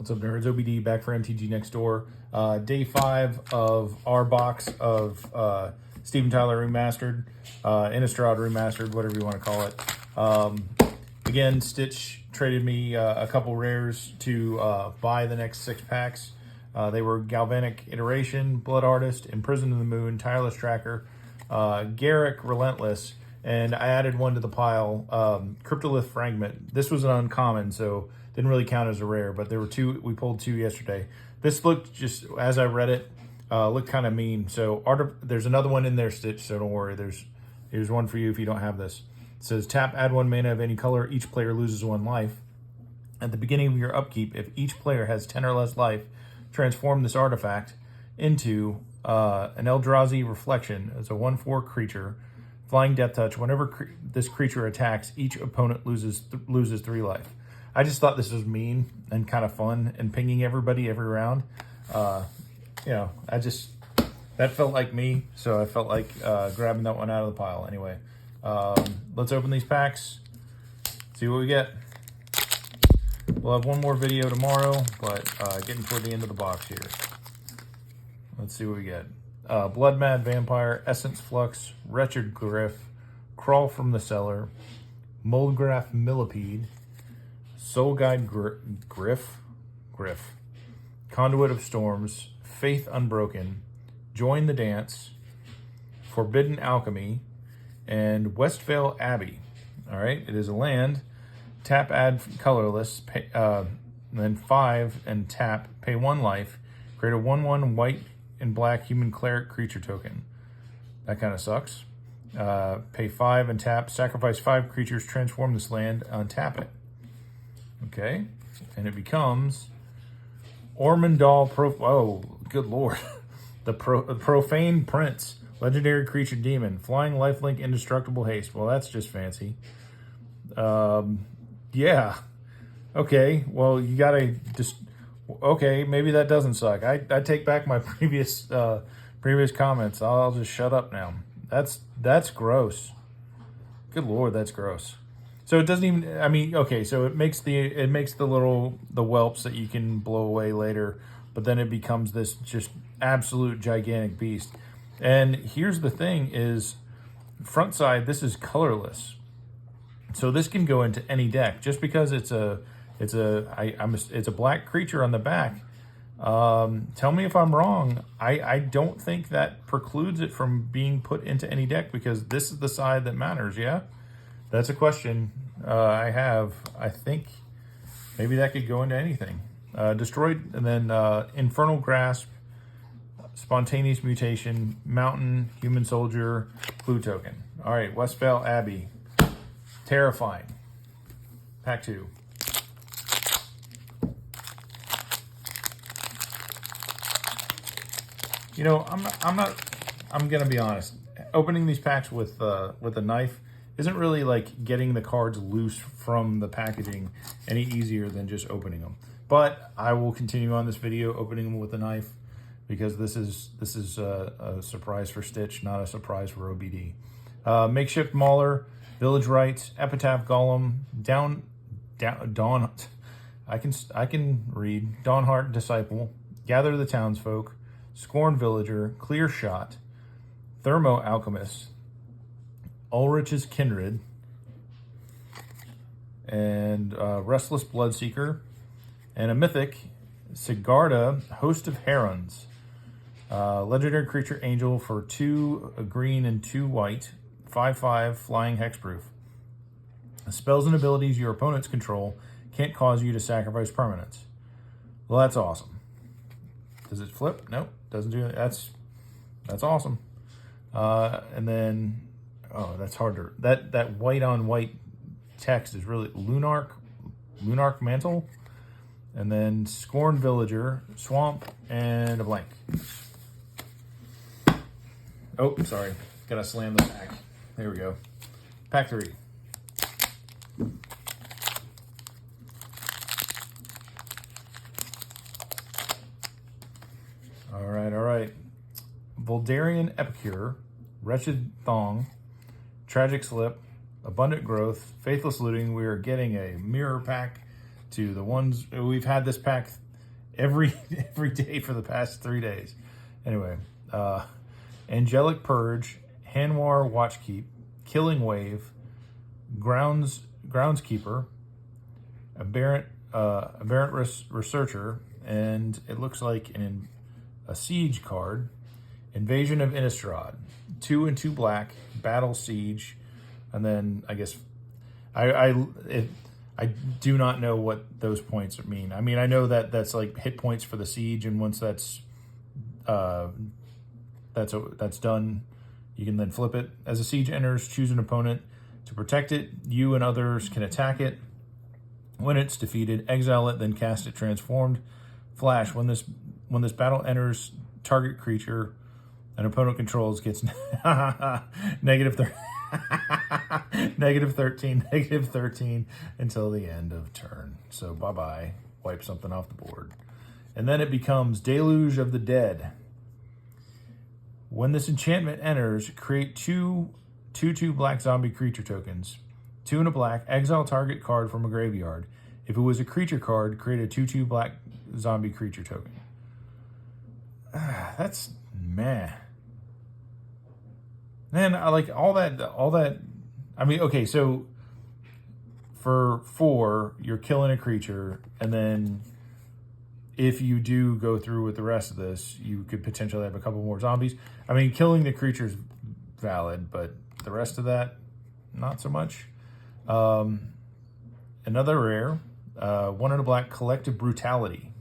What's up, nerds? OBD back for MTG Next Door. Day 5 of our box of Steven Tyler Remastered, Innistrad Remastered, whatever you want to call it. Again, Stitch traded me a couple rares to buy the next 6 packs. They were Galvanic Iteration, Blood Artist, Imprisoned in the Moon, Tireless Tracker, Garruk Relentless, and I added one to the pile, Cryptolith Fragment. This was an uncommon, so didn't really count as a rare, but there were 2, we pulled 2 yesterday. This looked, just as I read it, looked kind of mean. So there's another one in there, Stitch, so don't worry. Here's one for you if you don't have this. It says, tap, add 1 mana of any color. Each player loses 1 life. At the beginning of your upkeep, if each player has 10 or less life, transform this artifact into an Eldrazi Reflection. It's a 1/4 creature. Flying Death Touch. Whenever this creature attacks, each opponent loses 3 life. I just thought this was mean and kind of fun and pinging everybody every round. You know, that felt like me, so I felt like grabbing that one out of the pile. Anyway, let's open these packs, see what we get. We'll have one more video tomorrow, but getting toward the end of the box here. Let's see what we get. Blood Mad Vampire, Essence Flux, Wretched Griff, Crawl from the Cellar, Moldgraph Millipede, Soul Guide Griff, Conduit of Storms, Faith Unbroken, Join the Dance, Forbidden Alchemy, and Westvale Abbey. All right, it is a land. Tap, add colorless, pay, then 5 and tap, pay 1 life, create a 1/1 white and black human cleric creature token. That kind of sucks. Pay 5 and tap, sacrifice 5 creatures, transform this land, untap it. Okay, and it becomes Ormondal oh, good lord. The Profane Prince, legendary creature demon, flying lifelink, indestructible haste. Well, that's just fancy. Yeah. Okay, well, you gotta just, okay, maybe that doesn't suck. I take back my previous comments. I'll just shut up now. That's gross. Good lord, that's gross. So it doesn't even, I mean, okay, so it makes the whelps that you can blow away later, but then it becomes this just absolute gigantic beast. And here's the thing is, front side, this is colorless. So this can go into any deck. Just because it's a black creature on the back, tell me if I'm wrong. I don't think that precludes it from being put into any deck, because this is the side that matters, yeah? That's a question I have. I think maybe that could go into anything. Destroyed, and then Infernal Grasp, Spontaneous Mutation, Mountain, Human Soldier, Clue Token. All right, Westvale Abbey. Terrifying. Pack 2. You know, I'm gonna be honest. Opening these packs with a knife isn't really like getting the cards loose from the packaging any easier than just opening them. But I will continue on this video opening them with a knife, because this is a surprise for Stitch, not a surprise for OBD. Makeshift Mauler, Village Rites, Epitaph Golem, Dawn. I can read. Dawnheart Disciple, Gather the Townsfolk, Scorn Villager, Clear Shot, Thermo Alchemist, Ulrich's Kindred, and Restless Bloodseeker, and a mythic, Sigarda, Host of Herons. Legendary creature angel for 2 green and 2 white, 5/5 flying hexproof. Spells and abilities your opponents control can't cause you to sacrifice permanents. Well, that's awesome. Does it flip? Nope, doesn't do it. That's awesome. And then, oh, that's harder. That white on white text is really Lunarch Mantle, and then Scorn Villager, Swamp, and a blank. Oh, sorry, gotta slam the pack. There we go. Pack 3. All right. Voldarian Epicure, Wretched Thong, Tragic Slip, Abundant Growth, Faithless Looting. We are getting a mirror pack to the ones we've had. This pack every day for the past 3 days. Anyway, Angelic Purge, Hanwar Watchkeep, Killing Wave, Groundskeeper, Aberrant Researcher, and it looks like a Siege card, Invasion of Innistrad, 2 and 2 black, Battle Siege, and then I guess I do not know what those points mean. I mean, I know that that's like hit points for the siege, and once that's done, you can then flip it. As a siege enters, choose an opponent to protect it. You and others can attack it. When it's defeated, exile it, then cast it transformed. Flash, when this battle enters target creature an opponent controls gets negative 13 until the end of turn. So bye-bye. Wipe something off the board. And then it becomes Deluge of the Dead. When this enchantment enters, create 2/2 black zombie creature tokens. 2 and a black, exile target card from a graveyard. If it was a creature card, create a 2/2 black zombie creature token. That's meh. Man, I like all that. I mean, okay, so for 4, you're killing a creature, and then if you do go through with the rest of this, you could potentially have a couple more zombies. I mean, killing the creature's valid, but the rest of that, not so much. Another rare, 1 and a black, Collective Brutality.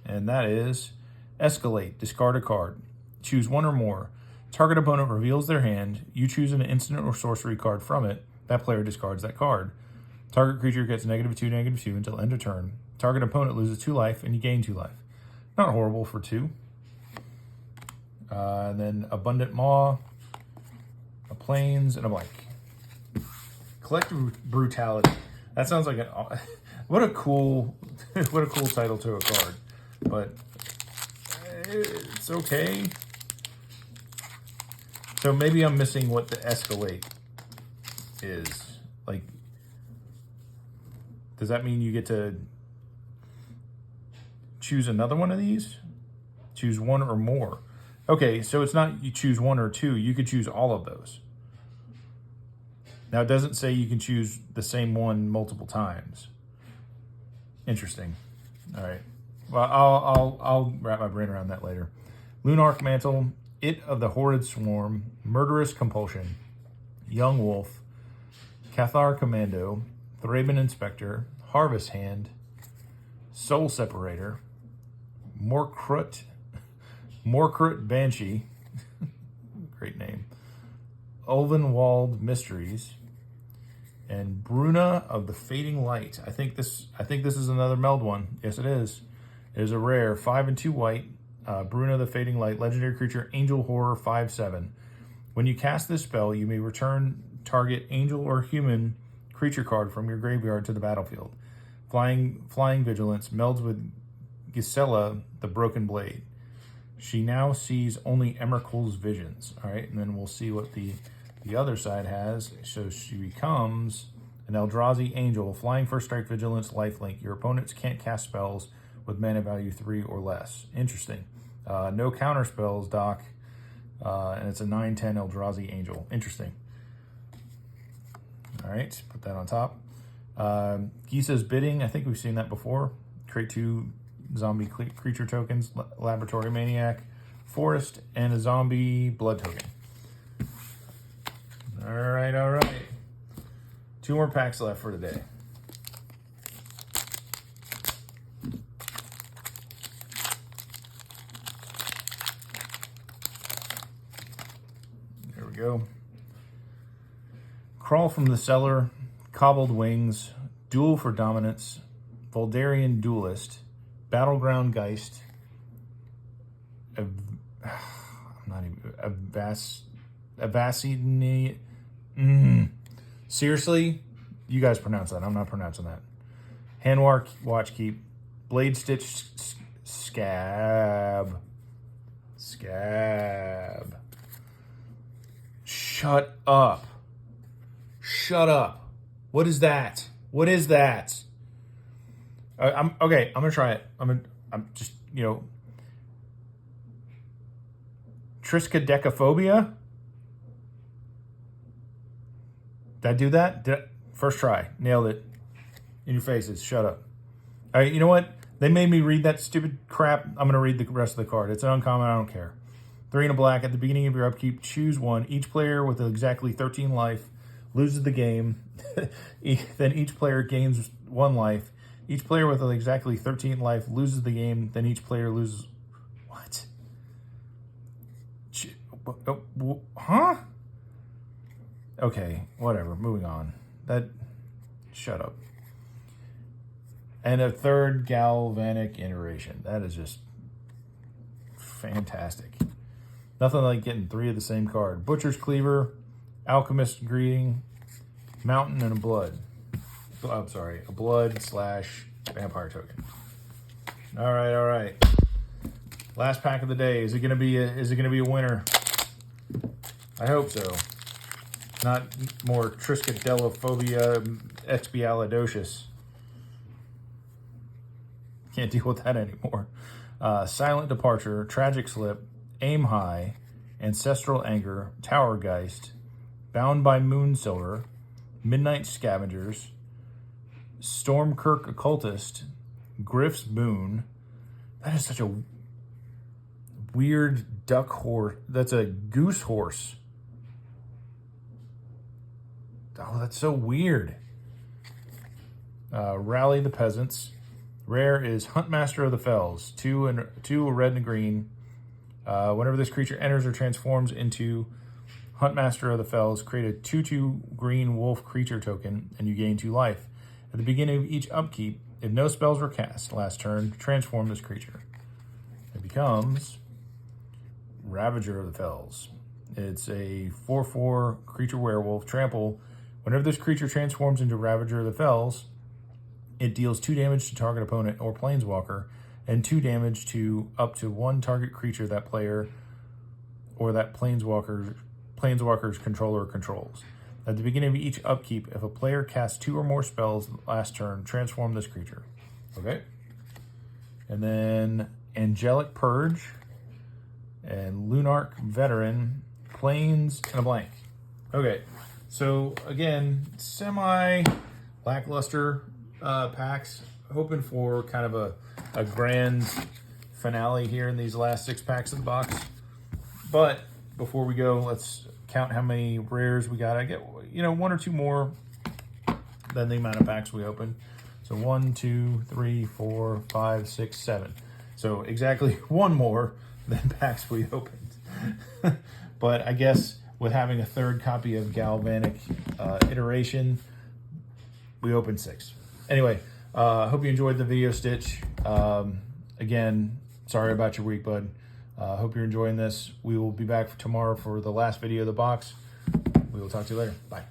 And that is Escalate, discard a card. Choose 1 or more. Target opponent reveals their hand. You choose an instant or sorcery card from it. That player discards that card. Target creature gets -2/-2 until end of turn. Target opponent loses 2 life, and you gain 2 life. Not horrible for 2. And then Abundant Maw, a Plains, and a blank. Collective Brutality. That sounds like what a cool title to a card. But it's okay. So maybe I'm missing what the Escalate is. Like, does that mean you get to choose another one of these? Choose 1 or more. Okay, so it's not you choose 1 or 2. You could choose all of those. Now, it doesn't say you can choose the same one multiple times. Interesting. All right. Well, I'll wrap my brain around that later. Lunarch Mantle, It of the Horrid Swarm, Murderous Compulsion, Young Wolf, Cathar Commando, Thraben Inspector, Harvest Hand, Soul Separator, Morkrut Banshee, great name, Ulvenwald Mysteries, and Bruna of the Fading Light. I think this is another meld one. Yes, it is. It is a rare 5 and 2 white. Bruna the Fading Light, legendary creature, Angel Horror, 5/7. When you cast this spell, you may return target angel or human creature card from your graveyard to the battlefield. Flying Vigilance melds with Gisela the Broken Blade. She now sees only Emrakul's visions. All right, and then we'll see what the other side has. So she becomes an Eldrazi Angel, flying first strike, Vigilance, lifelink. Your opponents can't cast spells with mana value 3 or less. Interesting. No counter spells, Doc. And it's a 9/10 Eldrazi Angel. Interesting. All right, put that on top. Gisa's Bidding. I think we've seen that before. Create 2 zombie creature tokens. Laboratory Maniac, Forest, and a zombie blood token. All right. 2 more packs left for today. There we go. Crawl from the Cellar, Cobbled Wings, Duel for Dominance, Voldarian Duelist, Battleground Geist, Avacini. Seriously? You guys pronounce that. I'm not pronouncing that. Hanwar Watchkeep, Blade Stitch Scab. Shut up. What is that? I'm okay. I'm gonna try it. I'm just, you know, Triskaidekaphobia. Did I do that? First try. Nailed it. In your faces. Shut up. All right, you know what? They made me read that stupid crap. I'm going to read the rest of the card. It's an uncommon. I don't care. 3 and a black. At the beginning of your upkeep, choose one. Each player with exactly 13 life loses the game. Then each player gains 1 life. Each player with exactly 13 life loses the game. Then each player loses... What? Huh? Okay, whatever. Moving on. Shut up. And a 3rd galvanic iteration. That is just fantastic. Nothing like getting 3 of the same card. Butcher's Cleaver, Alchemist Greeting, Mountain, and a Blood. I'm sorry, a Blood/Vampire token. All right. Last pack of the day. Is it gonna be a winner? I hope so. Not more Triskaidekaphobia expialidocious. Can't deal with that anymore. Silent Departure, Tragic Slip, Aim High, Ancestral Anger, Towergeist, Bound by Moonsilver, Midnight Scavengers, Stormkirk Occultist, Griff's Boon. That is such a weird duck horse. That's a goose horse. Oh, that's so weird. Rally the Peasants. Rare is Huntmaster of the Fells. 2 a red and a green. Whenever this creature enters or transforms into Huntmaster of the Fells, create a 2/2 green wolf creature token, and you gain 2 life. At the beginning of each upkeep, if no spells were cast last turn, transform this creature. It becomes Ravager of the Fells. It's a 4/4 creature werewolf. Trample. Whenever this creature transforms into Ravager of the Fells, it deals 2 damage to target opponent or planeswalker, and 2 damage to up to 1 target creature that player or that planeswalker's controller controls. At the beginning of each upkeep, if a player casts 2 or more spells last turn, transform this creature. Okay. And then Angelic Purge and Lunarch Veteran, Plains, and a blank. Okay. So again, semi-lackluster packs. Hoping for kind of a grand finale here in these last 6 packs of the box. But before we go, let's count how many rares we got. I get, 1 or 2 more than the amount of packs we opened. So 1, 2, 3, 4, 5, 6, 7. So exactly 1 more than packs we opened. But I guess with having a 3rd copy of Galvanic Iteration, we opened 6. Anyway, hope you enjoyed the video, Stitch. Again, sorry about your week, bud. Hope you're enjoying this. We will be back tomorrow for the last video of the box. We will talk to you later. Bye.